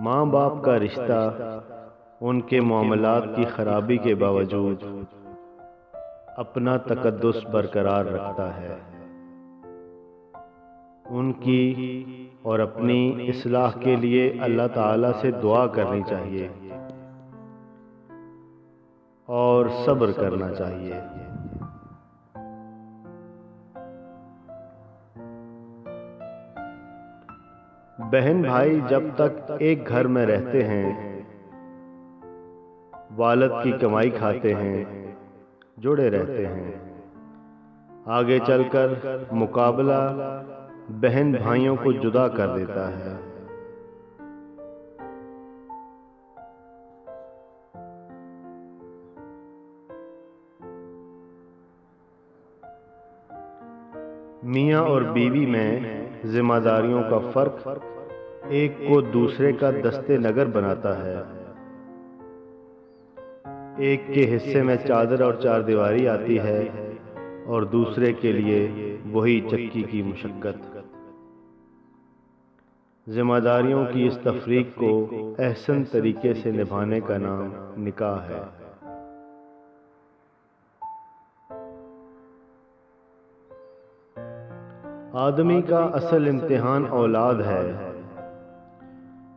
ماں باپ کا رشتہ ان کے معاملات کی خرابی کے باوجود اپنا تقدس برقرار رکھتا ہے۔ ان کی اور اپنی اصلاح کے لیے اللہ تعالیٰ سے دعا کرنی چاہیے اور صبر کرنا چاہیے۔ بہن بھائی جب تک ایک گھر میں رہتے ہیں، والد کی کمائی کھاتے ہیں، جڑے رہتے ہیں۔ آگے چل کر مقابلہ بہن بھائیوں کو جدا کر دیتا ہے۔ میاں اور بیوی میں ذمہ داریوں کا فرق ایک کو دوسرے کا دستے نگر بناتا ہے۔ ایک کے حصے میں چادر اور چار دیواری آتی ہے اور دوسرے کے لیے وہی چکی کی مشقت۔ ذمہ داریوں کی اس تفریق کو احسن طریقے سے نبھانے کا نام نکاح ہے۔ آدمی کا اصل امتحان اولاد ہے،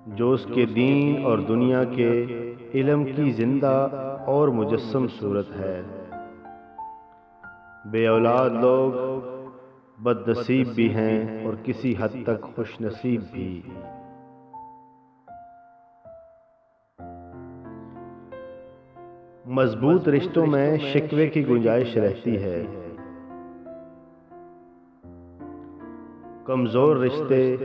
جو اس کے دین اور دنیا کے علم کی زندہ اور مجسم صورت ہے۔ بے اولاد لوگ بد نصیب بھی ہیں اور کسی حد تک خوش نصیب بھی۔ مضبوط رشتوں میں شکوے کی گنجائش رہتی ہے۔ کمزور رشتے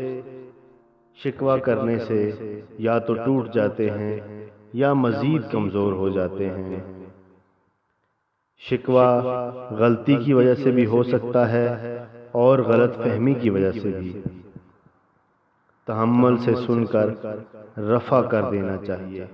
شکوہ کرنے سے یا تو ٹوٹ جاتے ہیں یا مزید کمزور ہو جاتے ہیں۔ شکوہ غلطی کی وجہ سے بھی ہو سکتا ہے اور غلط فہمی کی وجہ سے بھی۔ تحمل سے سن کر رفع کر دینا چاہیے۔